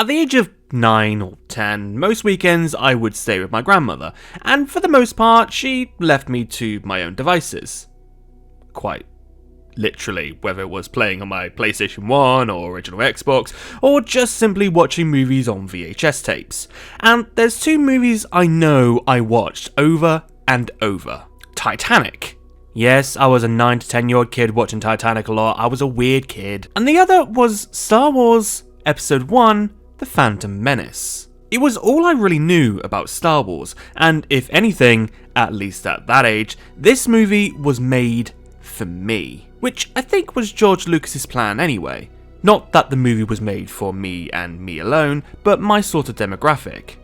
At the age of 9 or 10, most weekends I would stay with my grandmother, and for the most part she left me to my own devices. Quite literally, whether it was playing on my PlayStation 1 or original Xbox, or just simply watching movies on VHS tapes. And there's two movies I know I watched over and over. Titanic. Yes, I was a 9 to 10 year old kid watching Titanic a lot, I was a weird kid. And the other was Star Wars Episode 1, The Phantom Menace. It was all I really knew about Star Wars, and if anything, at least at that age, this movie was made for me. Which I think was George Lucas's plan anyway. Not that the movie was made for me and me alone, but my sort of demographic.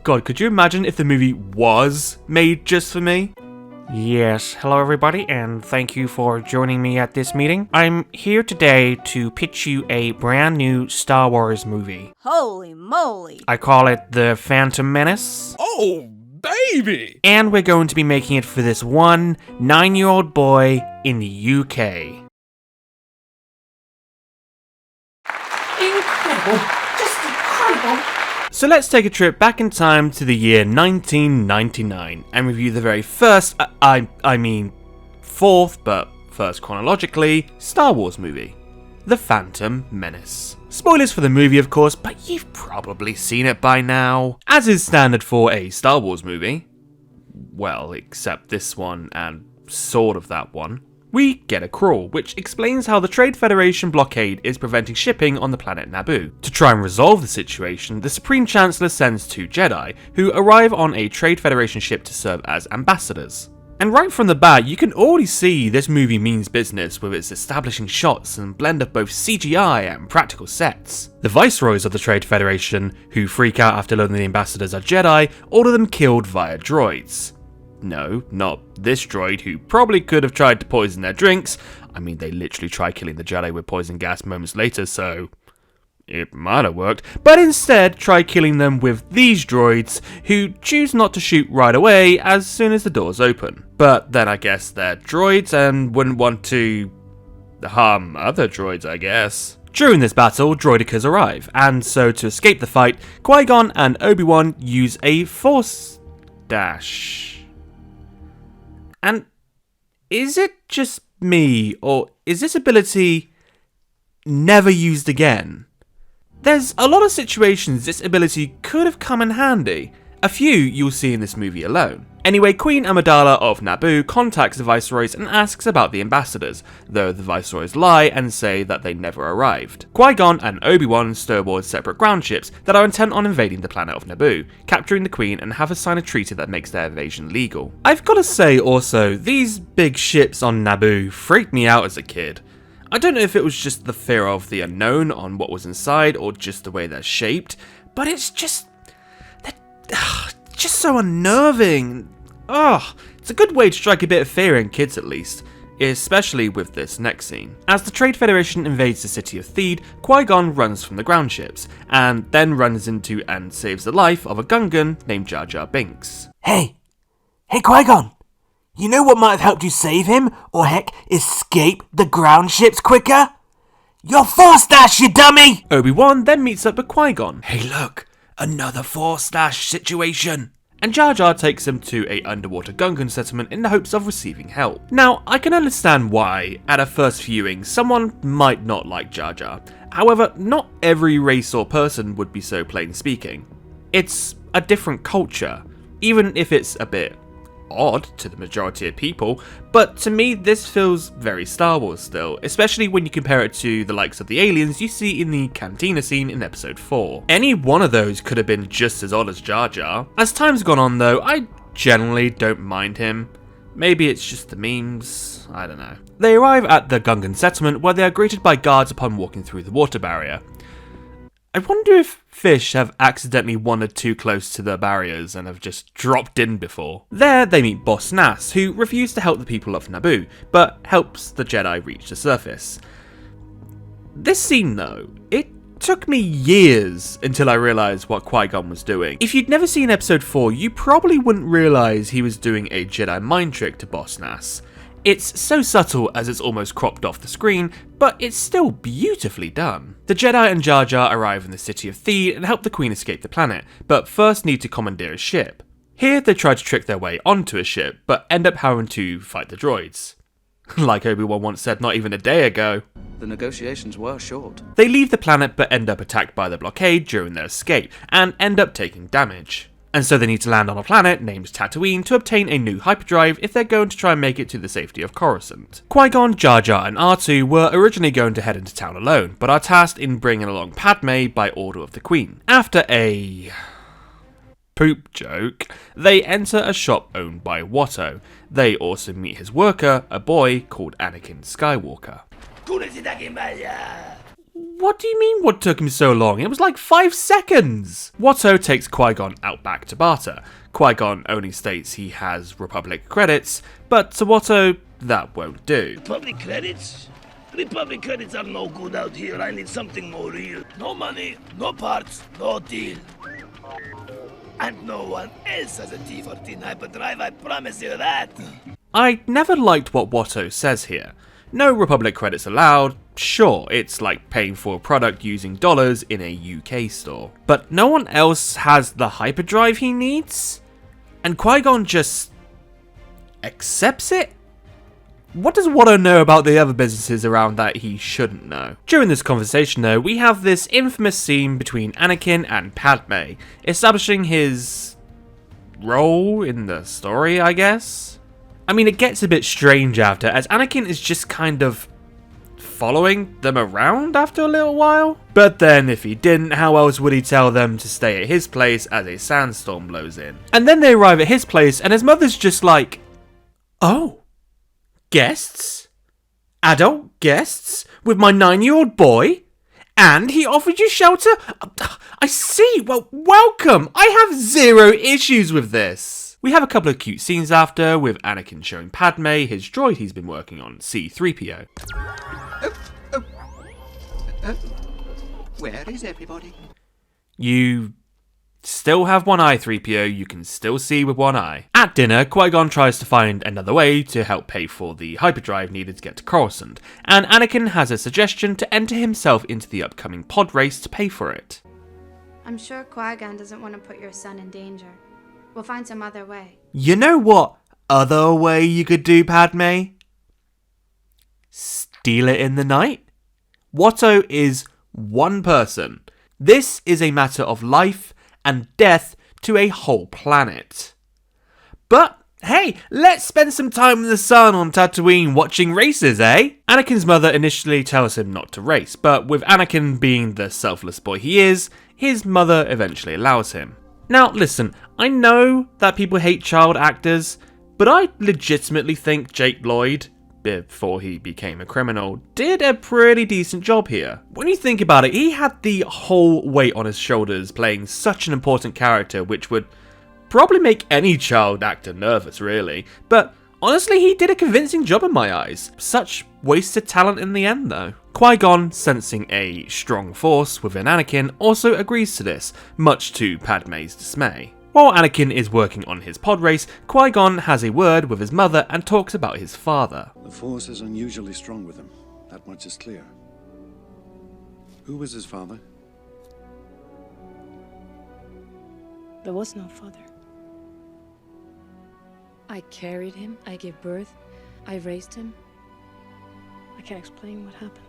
God, could you imagine if the movie was made just for me? Yes, hello everybody, and thank you for joining me at this meeting. I'm here today to pitch you a brand new Star Wars movie. Holy moly! I call it The Phantom Menace. Oh, baby! And we're going to be making it for this one 9-year-old boy in the UK. Incredible! Just incredible! So let's take a trip back in time to the year 1999 and review the very first, fourth, but first chronologically, Star Wars movie, The Phantom Menace. Spoilers for the movie, of course, but you've probably seen it by now. As is standard for a Star Wars movie, well, except this one and sort of that one, we get a crawl, which explains how the Trade Federation blockade is preventing shipping on the planet Naboo. To try and resolve the situation, the Supreme Chancellor sends 2 Jedi, who arrive on a Trade Federation ship to serve as ambassadors. And right from the bat, you can already see this movie means business with its establishing shots and blend of both CGI and practical sets. The Viceroys of the Trade Federation, who freak out after learning the ambassadors are Jedi, order them killed via droids. No, not this droid, who probably could have tried to poison their drinks. I mean, they literally try killing the Jedi with poison gas moments later, so it might have worked. But instead, try killing them with these droids, who choose not to shoot right away as soon as the doors open. But then I guess they're droids and wouldn't want to harm other droids, I guess. During this battle, droidicas arrive, and so to escape the fight, Qui-Gon and Obi-Wan use a Force dash. And is it just me, or is this ability never used again? There's a lot of situations this ability could have come in handy. A few you'll see in this movie alone. Anyway, Queen Amidala of Naboo contacts the Viceroys and asks about the ambassadors, though the Viceroys lie and say that they never arrived. Qui-Gon and Obi-Wan stow aboard separate ground ships that are intent on invading the planet of Naboo, capturing the Queen and have her sign a treaty that makes their invasion legal. I've gotta say also, these big ships on Naboo freaked me out as a kid. I don't know if it was just the fear of the unknown on what was inside or just the way they're shaped, but it's just so unnerving. It's a good way to strike a bit of fear in kids at least, especially with this next scene. As the Trade Federation invades the city of Theed, Qui-Gon runs from the ground ships, and then runs into and saves the life of a Gungan named Jar Jar Binks. Hey Qui-Gon, you know what might have helped you save him, or heck, escape the ground ships quicker? Your Force dash, you dummy! Obi-Wan then meets up with Qui-Gon. Hey look, another Force dash situation. And Jar Jar takes him to a underwater Gungan settlement in the hopes of receiving help. Now, I can understand why, at a first viewing, someone might not like Jar Jar. However, not every race or person would be so plain speaking. It's a different culture, even if it's a bit odd to the majority of people, but to me this feels very Star Wars still, especially when you compare it to the likes of the aliens you see in the cantina scene in episode 4. Any one of those could have been just as odd as Jar Jar. As time's gone on though, I generally don't mind him. Maybe it's just the memes, I don't know. They arrive at the Gungan settlement where they are greeted by guards upon walking through the water barrier. I wonder if fish have accidentally wandered too close to the barriers and have just dropped in before. There they meet Boss Nass, who refused to help the people of Naboo, but helps the Jedi reach the surface. This scene though, it took me years until I realised what Qui-Gon was doing. If you'd never seen episode 4, you probably wouldn't realise he was doing a Jedi mind trick to Boss Nass. It's so subtle as it's almost cropped off the screen, but it's still beautifully done. The Jedi and Jar Jar arrive in the city of Theed and help the Queen escape the planet, but first need to commandeer a ship. Here they try to trick their way onto a ship, but end up having to fight the droids. Like Obi-Wan once said not even a day ago. The negotiations were short. They leave the planet but end up attacked by the blockade during their escape, and end up taking damage. And so they need to land on a planet named Tatooine to obtain a new hyperdrive if they're going to try and make it to the safety of Coruscant. Qui-Gon, Jar Jar and R2 were originally going to head into town alone, but are tasked in bringing along Padme by order of the Queen. After a poop joke, they enter a shop owned by Watto. They also meet his worker, a boy called Anakin Skywalker. What do you mean what took him so long? It was like 5 seconds! Watto takes Qui-Gon out back to barter. Qui-Gon only states he has Republic credits, but to Watto, that won't do. Republic credits? Republic credits are no good out here. I need something more real. No money, no parts, no deal. And no one else has a T-14 hyperdrive, I promise you that. I never liked what Watto says here. No Republic credits allowed. Sure, it's like paying for a product using dollars in a UK store. But no one else has the hyperdrive he needs? And Qui-Gon just accepts it? What does Watto know about the other businesses around that he shouldn't know? During this conversation though, we have this infamous scene between Anakin and Padme, establishing his role in the story, I guess? I mean, it gets a bit strange after, as Anakin is just kind of following them around after a little while. But then, if he didn't, how else would he tell them to stay at his place as a sandstorm blows in? And then they arrive at his place, and his mother's just like, oh, guests? Adult guests? With my 9-year-old boy? And he offered you shelter? I see, well, welcome! I have zero issues with this. We have a couple of cute scenes after, with Anakin showing Padme his droid he's been working on, C-3PO. Where is everybody? You still have one eye, 3PO, you can still see with one eye. At dinner, Qui-Gon tries to find another way to help pay for the hyperdrive needed to get to Coruscant, and Anakin has a suggestion to enter himself into the upcoming pod race to pay for it. I'm sure Qui-Gon doesn't want to put your son in danger. We'll find some other way. You know what other way you could do, Padme? Steal it in the night? Watto is one person. This is a matter of life and death to a whole planet. But hey, let's spend some time in the sun on Tatooine watching races, eh? Anakin's mother initially tells him not to race, but with Anakin being the selfless boy he is, his mother eventually allows him. Now listen, I know that people hate child actors, but I legitimately think Jake Lloyd, before he became a criminal, did a pretty decent job here. When you think about it, he had the whole weight on his shoulders playing such an important character, which would probably make any child actor nervous really, but honestly he did a convincing job in my eyes. Such wasted talent in the end though. Qui-Gon, sensing a strong force within Anakin, also agrees to this, much to Padme's dismay. While Anakin is working on his pod race, Qui-Gon has a word with his mother and talks about his father. The Force is unusually strong with him, that much is clear. Who was his father? There was no father. I carried him, I gave birth, I raised him. I can't explain what happened.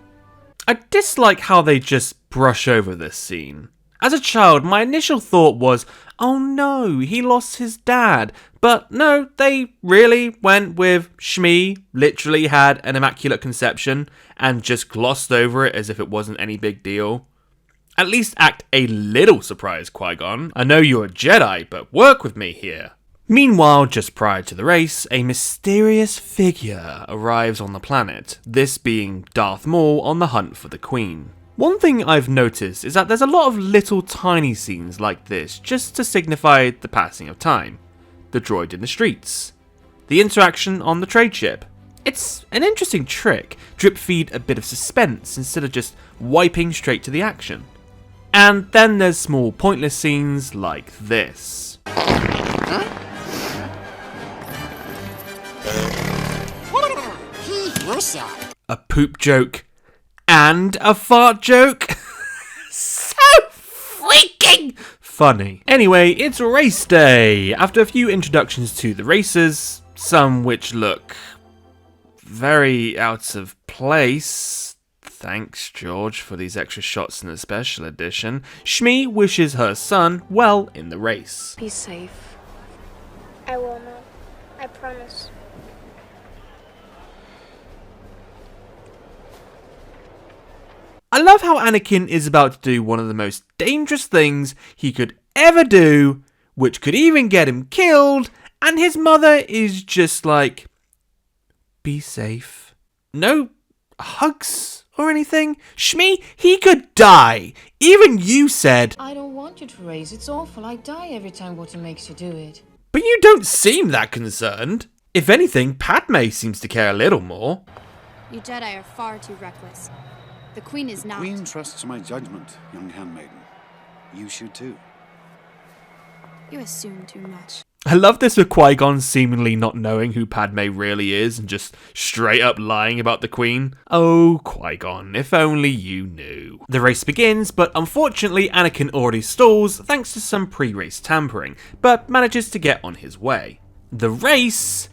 I dislike how they just brush over this scene. As a child, my initial thought was, oh no, he lost his dad. But no, they really went with Shmi literally had an immaculate conception and just glossed over it as if it wasn't any big deal. At least act a little surprised, Qui-Gon. I know you're a Jedi, but work with me here. Meanwhile, just prior to the race, a mysterious figure arrives on the planet, this being Darth Maul on the hunt for the Queen. One thing I've noticed is that there's a lot of little tiny scenes like this just to signify the passing of time. The droid in the streets. The interaction on the trade ship. It's an interesting trick, drip feed a bit of suspense instead of just wiping straight to the action. And then there's small pointless scenes like this. versa. A poop joke and a fart joke? So freaking funny. Anyway, it's race day. After a few introductions to the races, some which look very out of place. Thanks, George, for these extra shots in the special edition. Shmi wishes her son well in the race. Be safe. I will, Mom. I promise. I love how Anakin is about to do one of the most dangerous things he could ever do, which could even get him killed, and his mother is just like, be safe. No hugs or anything? Shmi, he could die. Even you said, I don't want you to race. It's awful. I die every time Water makes you do it. but you don't seem that concerned. If anything, Padme seems to care a little more. You Jedi are far too reckless. The Queen is not. Queen trusts my judgment, young handmaiden. You should too. You assume too much. I love this with Qui-Gon seemingly not knowing who Padme really is and just straight up lying about the Queen. Oh, Qui-Gon, if only you knew. The race begins, but unfortunately Anakin already stalls thanks to some pre-race tampering, but manages to get on his way. The race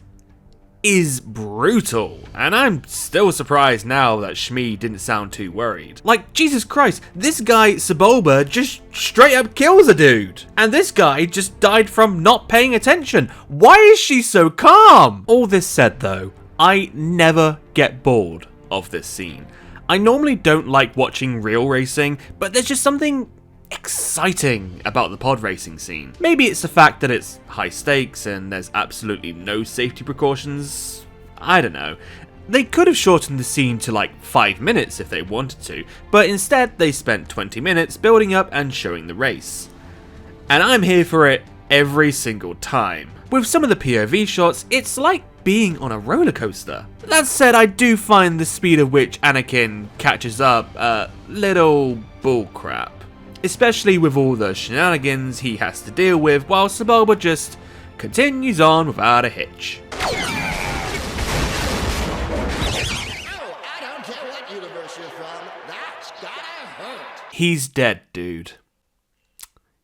is brutal, and I'm still surprised now that Shmi didn't sound too worried. Like, Jesus Christ, this guy Sebulba just straight up kills a dude, and this guy just died from not paying attention. Why is she so calm? All this said though, I never get bored of this scene. I normally don't like watching real racing, but there's just something exciting about the pod racing scene. Maybe it's the fact that it's high stakes and there's absolutely no safety precautions. I don't know. They could have shortened the scene to like 5 minutes if they wanted to, but instead they spent 20 minutes building up and showing the race. And I'm here for it every single time. With some of the POV shots, it's like being on a roller coaster. That said, I do find the speed at which Anakin catches up a little bullcrap. Especially with all the shenanigans he has to deal with while Sebulba just continues on without a hitch. He's dead, dude.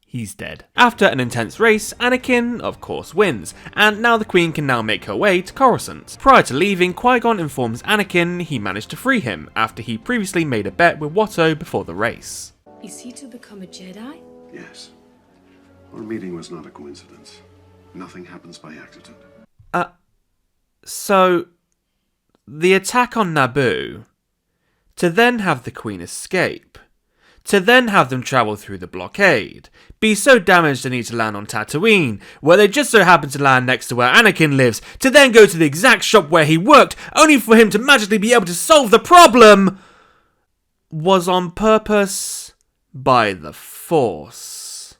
He's dead. After an intense race, Anakin, of course, wins, and now the Queen can now make her way to Coruscant. Prior to leaving, Qui-Gon informs Anakin he managed to free him after he previously made a bet with Watto before the race. Is he to become a Jedi? Yes. Our meeting was not a coincidence. Nothing happens by accident. So, the attack on Naboo, to then have the Queen escape, to then have them travel through the blockade, be so damaged they need to land on Tatooine, where they just so happen to land next to where Anakin lives, to then go to the exact shop where he worked, only for him to magically be able to solve the problem, was on purpose by the Force.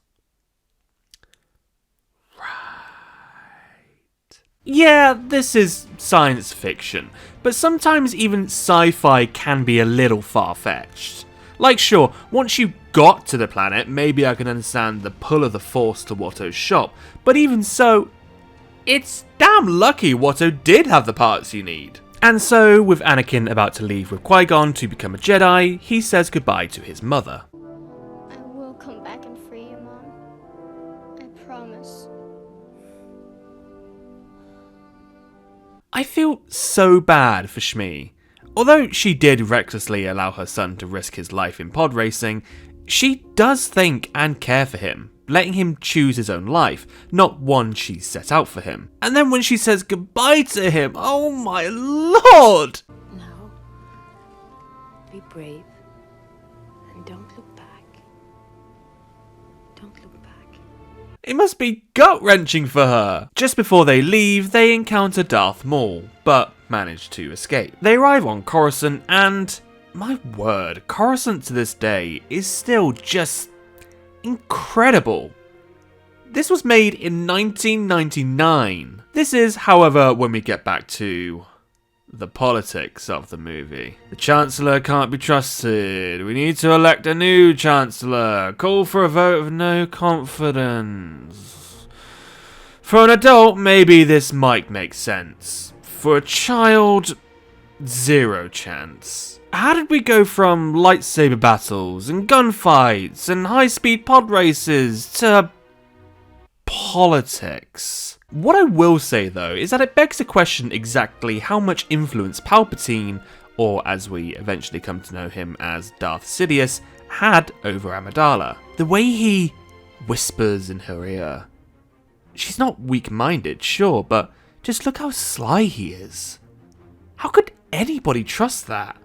Right. Yeah, this is science fiction, but sometimes even sci-fi can be a little far-fetched. Like, sure, once you got to the planet, maybe I can understand the pull of the Force to Watto's shop, but even so, it's damn lucky Watto did have the parts you need. And so, with Anakin about to leave with Qui-Gon to become a Jedi, he says goodbye to his mother. I will come back and free you, Mom. I promise. I feel so bad for Shmi. Although she did recklessly allow her son to risk his life in pod racing, she does think and care for him, letting him choose his own life, not one she set out for him. And then when she says goodbye to him, oh my lord! No. Be brave. And don't look back. Don't look back. It must be gut-wrenching for her. Just before they leave, they encounter Darth Maul, but manage to escape. They arrive on Coruscant and, my word, Coruscant to this day is still just incredible. This was made in 1999. This is, however, when we get back to the politics of the movie. The Chancellor can't be trusted. We need to elect a new Chancellor. Call for a vote of no confidence. For an adult, maybe this might make sense. For a child, zero chance. How did we go from lightsaber battles and gunfights and high-speed pod races to politics? What I will say though is that it begs to question exactly how much influence Palpatine, or as we eventually come to know him as Darth Sidious, had over Amidala. The way he whispers in her ear. She's not weak-minded, sure, but just look how sly he is. How could anybody trust that?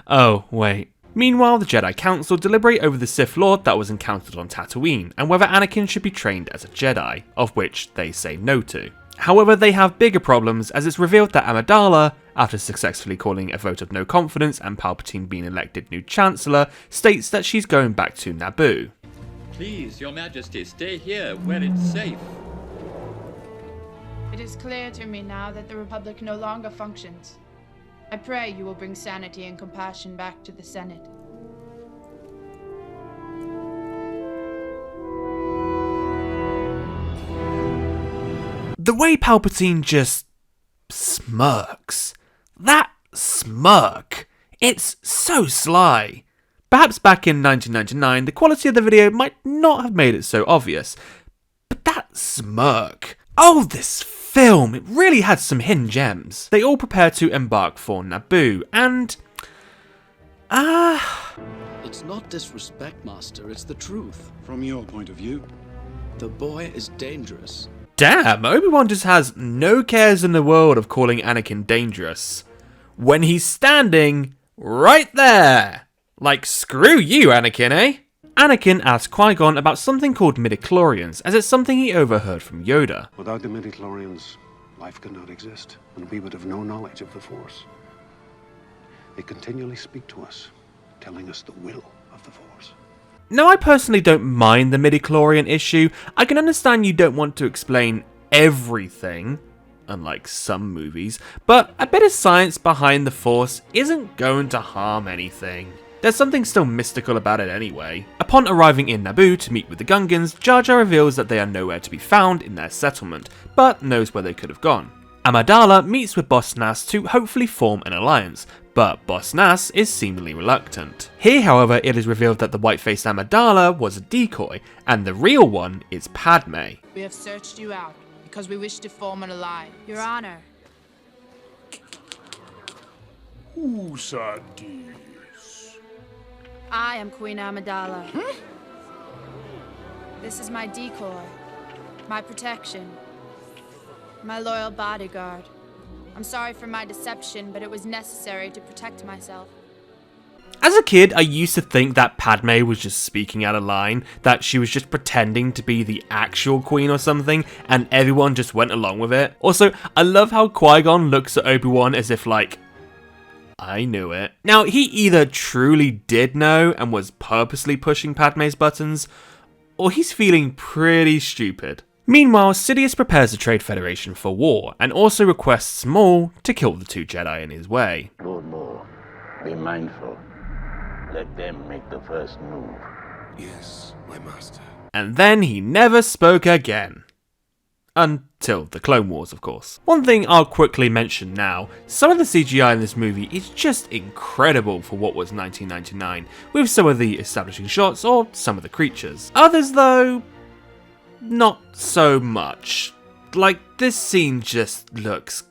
Oh, wait. Meanwhile, the Jedi Council deliberate over the Sith Lord that was encountered on Tatooine, and whether Anakin should be trained as a Jedi, of which they say no to. However, they have bigger problems, as it's revealed that Amidala, after successfully calling a vote of no confidence and Palpatine being elected new Chancellor, states that she's going back to Naboo. Please, Your Majesty, stay here where it's safe. It is clear to me now that the Republic no longer functions. I pray you will bring sanity and compassion back to the Senate. The way Palpatine just smirks. That smirk. It's so sly. Perhaps back in 1999, the quality of the video might not have made it so obvious. But that smirk. Oh, this film, it really had some hidden gems. They all prepare to embark for Naboo, and... It's not disrespect, Master, it's the truth. From your point of view? The boy is dangerous. Damn, Obi-Wan just has no cares in the world of calling Anakin dangerous. When he's standing right there. Like, screw you, Anakin, eh? Anakin asks Qui-Gon about something called midichlorians, as it's something he overheard from Yoda. Without the midichlorians, life could not exist, and we would have no knowledge of the Force. They continually speak to us, telling us the will of the Force. Now, I personally don't mind the midichlorian issue. I can understand you don't want to explain everything, unlike some movies, but a bit of science behind the Force isn't going to harm anything. There's something still mystical about it anyway. Upon arriving in Naboo to meet with the Gungans, Jar Jar reveals that they are nowhere to be found in their settlement, but knows where they could have gone. Amidala meets with Boss Nass to hopefully form an alliance, but Boss Nass is seemingly reluctant. Here, however, it is revealed that the white-faced Amidala was a decoy, and the real one is Padme. We have searched you out because we wish to form an alliance. Your Honor. Who said this? I am Queen Amidala. This is my decoy, my protection, my loyal bodyguard. I'm sorry for my deception, but it was necessary to protect myself. As a kid, I used to think that Padme was just speaking out of line, that she was just pretending to be the actual queen or something, and everyone just went along with it. Also, I love how Qui-Gon looks at Obi-Wan as if like, I knew it. Now, he either truly did know and was purposely pushing Padme's buttons, or he's feeling pretty stupid. Meanwhile, Sidious prepares the Trade Federation for war, and also requests Maul to kill the two Jedi in his way. Lord Maul, be mindful. Let them make the first move. Yes, my master. And then he never spoke again. Until the Clone Wars, of course. One thing I'll quickly mention now, some of the CGI in this movie is just incredible for what was 1999, with some of the establishing shots or some of the creatures. Others though, not so much. Like, this scene just looks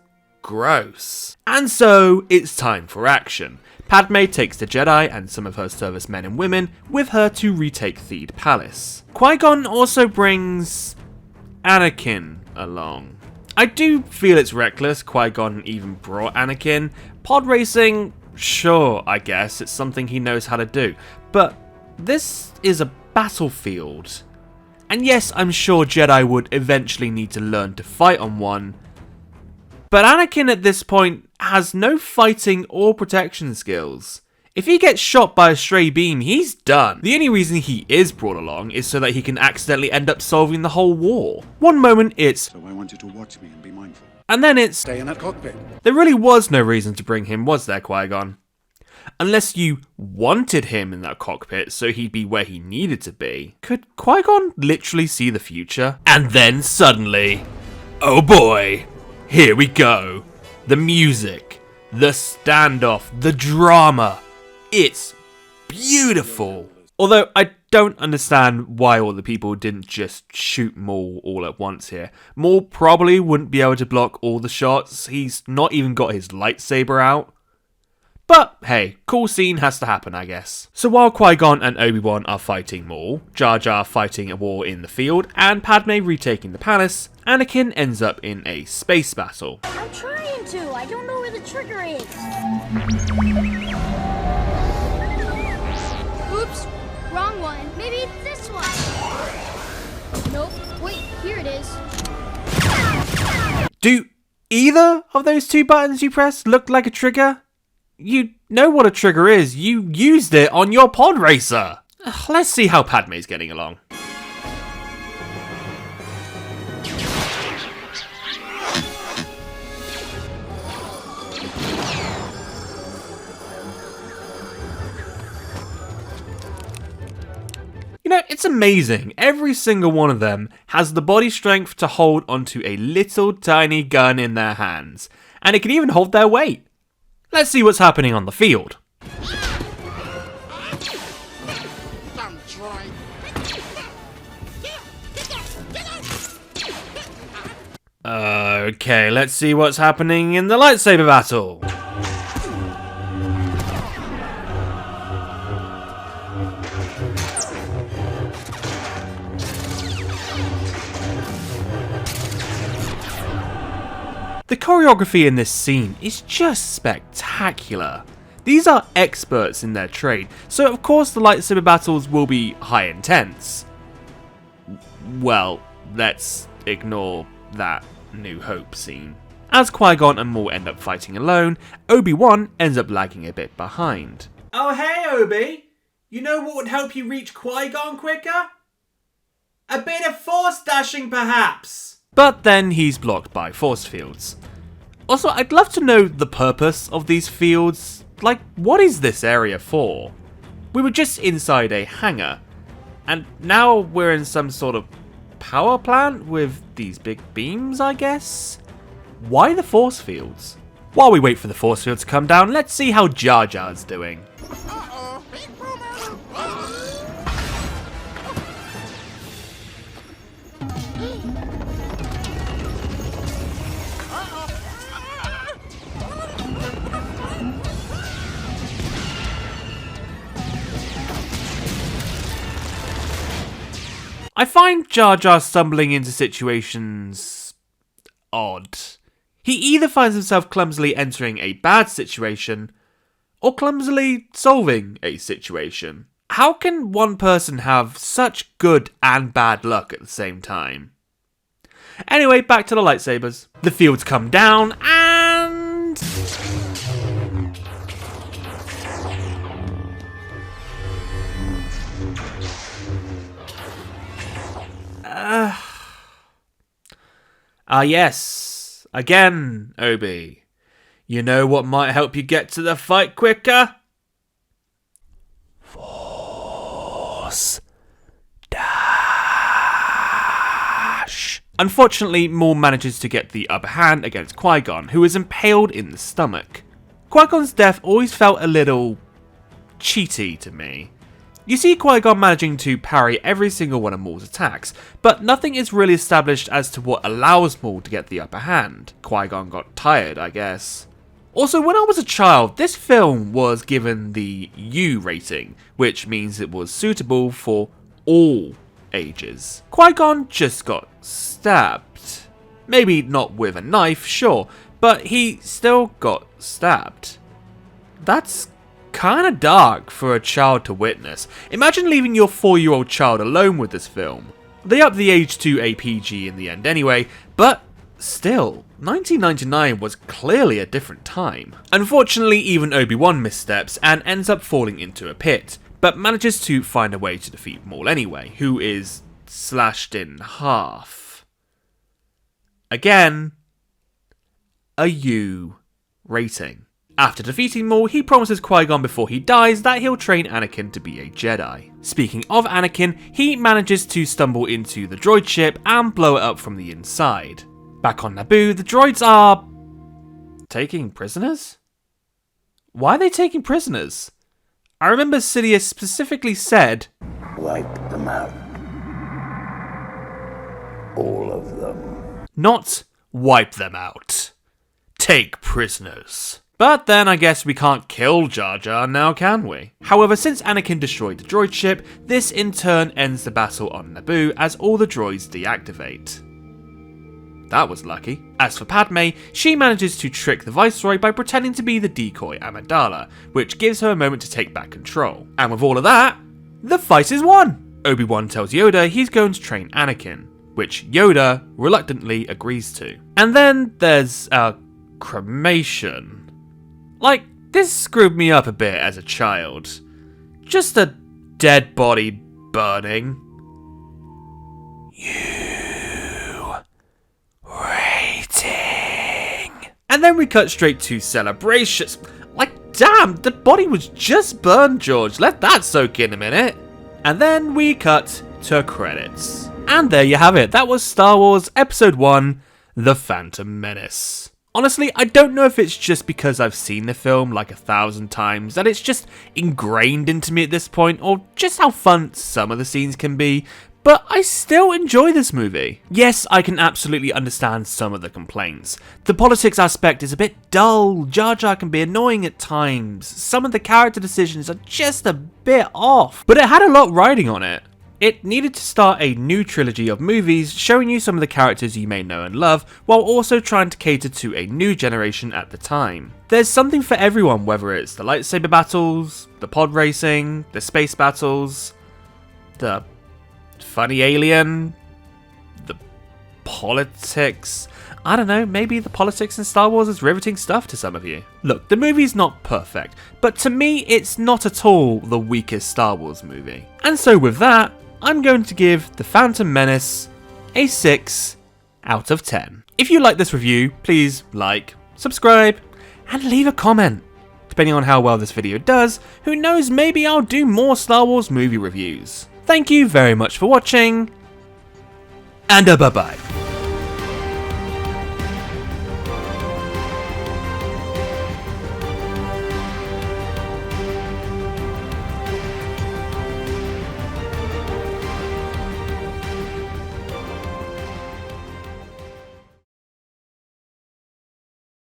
gross. And so, it's time for action. Padme takes the Jedi and some of her service men and women with her to retake Theed Palace. Qui-Gon also brings Anakin along. I do feel it's reckless Qui-Gon even brought Anakin. Pod racing, sure, I guess, it's something he knows how to do. But this is a battlefield. And yes, I'm sure Jedi would eventually need to learn to fight on one. But Anakin at this point has no fighting or protection skills. If he gets shot by a stray beam, he's done. The only reason he is brought along is so that he can accidentally end up solving the whole war. One moment it's, so I want you to watch me and be mindful. And then it's, stay in that cockpit. There really was no reason to bring him, was there, Qui-Gon? Unless you wanted him in that cockpit so he'd be where he needed to be. Could Qui-Gon literally see the future? And then suddenly, oh boy, here we go. The music, the standoff, the drama. It's beautiful. Although I don't understand why all the people didn't just shoot Maul all at once here. Maul probably wouldn't be able to block all the shots. He's not even got his lightsaber out. But hey, cool scene has to happen, I guess. So while Qui-Gon and Obi-Wan are fighting Maul, Jar Jar fighting a war in the field, and Padme retaking the palace, Anakin ends up in a space battle. I'm trying to. I don't know where the trigger is. Oops, wrong one. Maybe this one. Nope. Wait, here it is. Do either of those two buttons you press look like a trigger? You know what a trigger is. You used it on your pod racer. Let's see how Padme's getting along. You know, it's amazing. Every single one of them has the body strength to hold onto a little tiny gun in their hands. And it can even hold their weight. Let's see what's happening on the field. Okay, let's see what's happening in the lightsaber battle. The choreography in this scene is just spectacular. These are experts in their trade, so of course the lightsaber battles will be high intense. Well, let's ignore that New Hope scene. As Qui-Gon and Maul end up fighting alone, Obi-Wan ends up lagging a bit behind. Oh hey Obi, you know what would help you reach Qui-Gon quicker? A bit of force dashing perhaps? But then he's blocked by force fields. Also, I'd love to know the purpose of these fields. Like, what is this area for? We were just inside a hangar, and now we're in some sort of power plant with these big beams, I guess? Why the force fields? While we wait for the force fields to come down, let's see how Jar Jar's doing. I find Jar Jar stumbling into situations odd. He either finds himself clumsily entering a bad situation, or clumsily solving a situation. How can one person have such good and bad luck at the same time? Anyway, back to the lightsabers. The fields come down and... yes. Again, Obi. You know what might help you get to the fight quicker? Force dash. Unfortunately, Maul manages to get the upper hand against Qui-Gon, who is impaled in the stomach. Qui-Gon's death always felt a little cheaty to me. You see Qui-Gon managing to parry every single one of Maul's attacks, but nothing is really established as to what allows Maul to get the upper hand. Qui-Gon got tired, I guess. Also, when I was a child, this film was given the U rating, which means it was suitable for all ages. Qui-Gon just got stabbed. Maybe not with a knife, sure, but he still got stabbed. That's kinda dark for a child to witness. Imagine leaving your 4-year-old child alone with this film. They upped the age to a PG in the end anyway, but still, 1999 was clearly a different time. Unfortunately, even Obi-Wan missteps and ends up falling into a pit, but manages to find a way to defeat Maul anyway, who is slashed in half. Again, a U rating. After defeating Maul, he promises Qui-Gon before he dies that he'll train Anakin to be a Jedi. Speaking of Anakin, he manages to stumble into the droid ship and blow it up from the inside. Back on Naboo, the droids are taking prisoners? Why are they taking prisoners? I remember Sidious specifically said, Wipe them out. All of them. Not wipe them out. Take prisoners. But then I guess we can't kill Jar Jar now, can we? However, since Anakin destroyed the droid ship, this in turn ends the battle on Naboo as all the droids deactivate. That was lucky. As for Padme, she manages to trick the Viceroy by pretending to be the decoy Amidala, which gives her a moment to take back control. And with all of that, the fight is won! Obi-Wan tells Yoda he's going to train Anakin, which Yoda reluctantly agrees to. And then there's a cremation. Like, this screwed me up a bit as a child. Just a dead body burning. You waiting. And then we cut straight to celebrations. Like, damn, the body was just burned, George. Let that soak in a minute. And then we cut to credits. And there you have it. That was Star Wars Episode 1, The Phantom Menace. Honestly, I don't know if it's just because I've seen the film like 1,000 times that it's just ingrained into me at this point, or just how fun some of the scenes can be, but I still enjoy this movie. Yes, I can absolutely understand some of the complaints. The politics aspect is a bit dull, Jar Jar can be annoying at times, some of the character decisions are just a bit off, but it had a lot riding on it. It needed to start a new trilogy of movies showing you some of the characters you may know and love, while also trying to cater to a new generation at the time. There's something for everyone, whether it's the lightsaber battles, the pod racing, the space battles, the funny alien, the politics. I don't know, maybe the politics in Star Wars is riveting stuff to some of you. Look, the movie's not perfect, but to me it's not at all the weakest Star Wars movie. And so with that, I'm going to give The Phantom Menace a 6 out of 10. If you like this review, please like, subscribe, and leave a comment. Depending on how well this video does, who knows, maybe I'll do more Star Wars movie reviews. Thank you very much for watching, and bye-bye.